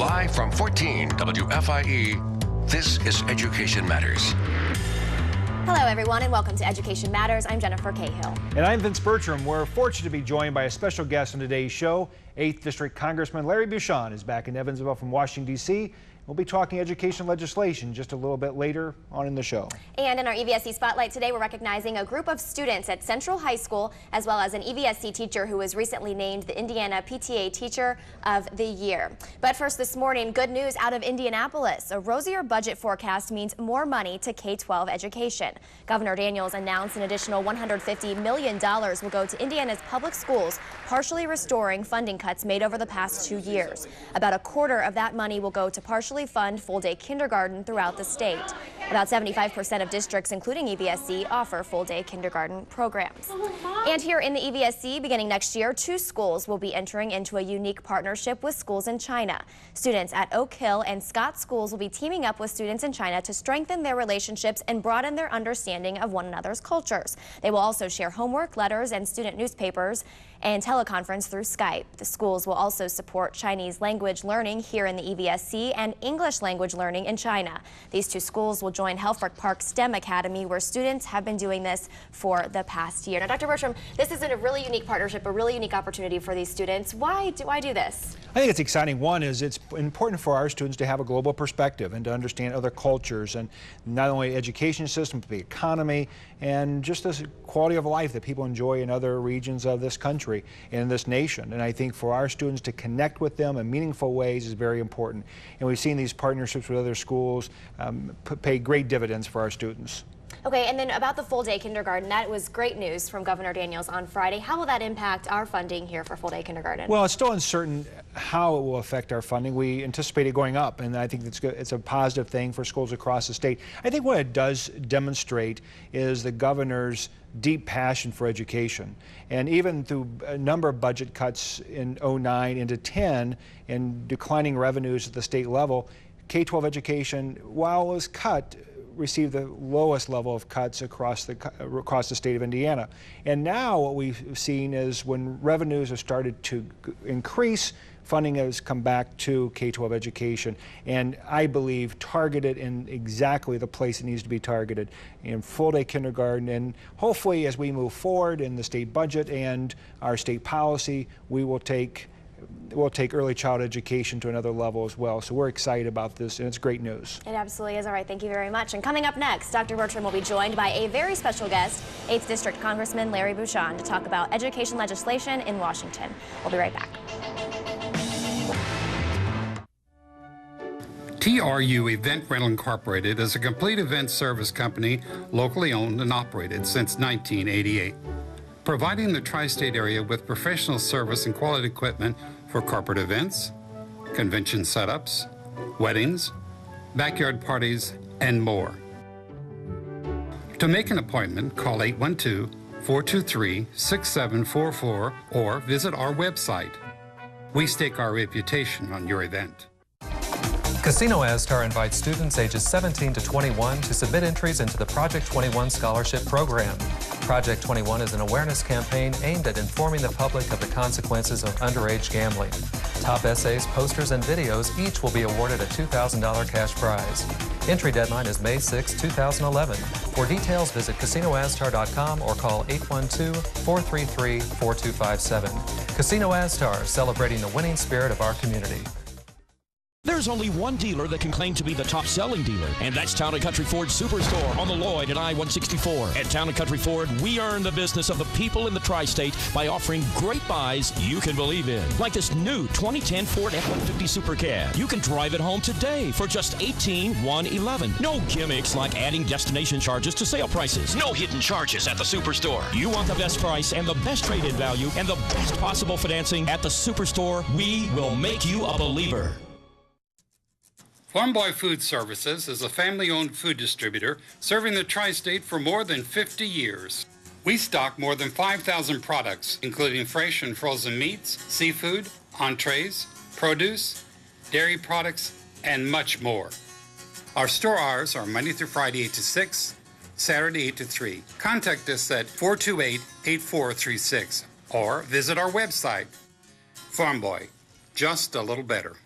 Live from 14 WFIE, this is Education Matters. Hello, everyone, and welcome to Education Matters. I'm Jennifer Cahill. And I'm Vince Bertram. We're fortunate to be joined by a special guest on today's show. 8th District Congressman Larry Bucshon is back in Evansville from Washington, D.C. We'll be talking education legislation just a little bit later on in the show. And in our EVSC Spotlight today, we're recognizing a group of students at Central High School, as well as an EVSC teacher who was recently named the Indiana PTA Teacher of the Year. But first this morning, good news out of Indianapolis. A rosier budget forecast means more money to K-12 education. Governor Daniels announced an additional $150 million will go to Indiana's public schools, partially restoring funding cuts made over the past 2 years. About a quarter of that money will go to partially fund full-day kindergarten throughout the state. About 75% of districts, including EVSC, offer full-day kindergarten programs. And here in the EVSC, beginning next year, 2 schools will be entering into a unique partnership with schools in China. Students at Oak Hill and Scott schools will be teaming up with students in China to strengthen their relationships and broaden their understanding of one another's cultures. They will also share homework, letters, and student newspapers and teleconference through Skype. The schools will also support Chinese language learning here in the EVSC and English language learning in China. These 2 schools will join Helfrich Park STEM Academy, where students have been doing this for the past year. Now, Dr. Bertram, this is a really unique partnership, a really unique opportunity for these students. Why do this? I think it's exciting. One is it's important for our students to have a global perspective and to understand other cultures, and not only the education system, but the economy, and just this quality of life that people enjoy in other regions of this country and in this nation. And I think for our students to connect with them in meaningful ways is very important. And we've seen these partnerships with other schools pay great dividends for our students. Okay, and then about the full-day kindergarten, that was great news from Governor Daniels on Friday. How will that impact our funding here for full-day kindergarten? Well, it's still uncertain how it will affect our funding. We anticipate it going up, and I think it's a positive thing for schools across the state. I think what it does demonstrate is the governor's deep passion for education. And even through a number of budget cuts in 09 into 10 and declining revenues at the state level, K-12 education, while it was cut, received the lowest level of cuts across the state of Indiana. And now what we've seen is when revenues have started to increase, funding has come back to K-12 education, and I believe targeted in exactly the place it needs to be targeted, in full-day kindergarten. And hopefully as we move forward in the state budget and our state policy, we'll take early child education to another level as well. So we're excited about this, and it's great news. It absolutely is. All right, thank you very much. And coming up next, Dr. Bertram will be joined by a very special guest, 8th District Congressman Larry Bucshon, to talk about education legislation in Washington. We'll be right back. TRU Event Rental Incorporated is a complete event service company locally owned and operated since 1988. Providing the tri-state area with professional service and quality equipment for corporate events, convention setups, weddings, backyard parties, and more. To make an appointment, call 812-423-6744 or visit our website. We stake our reputation on your event. Casino Aztar invites students ages 17 to 21 to submit entries into the Project 21 Scholarship Program. Project 21 is an awareness campaign aimed at informing the public of the consequences of underage gambling. Top essays, posters, and videos each will be awarded a $2,000 cash prize. Entry deadline is May 6, 2011. For details, visit casinoaztar.com or call 812-433-4257. Casino Aztar, celebrating the winning spirit of our community. There's only one dealer that can claim to be the top-selling dealer, and that's Town & Country Ford Superstore on the Lloyd at I-164. At Town & Country Ford, we earn the business of the people in the tri-state by offering great buys you can believe in. Like this new 2010 Ford F-150 Super Cab. You can drive it home today for just $18,111. No gimmicks like adding destination charges to sale prices. No hidden charges at the Superstore. You want the best price and the best trade-in value and the best possible financing at the Superstore. We will make you a believer. Farm Boy Food Services is a family-owned food distributor serving the tri-state for more than 50 years. We stock more than 5,000 products, including fresh and frozen meats, seafood, entrees, produce, dairy products, and much more. Our store hours are Monday through Friday 8 to 6, Saturday 8 to 3. Contact us at 428-8436 or visit our website. Farm Boy, just a little better.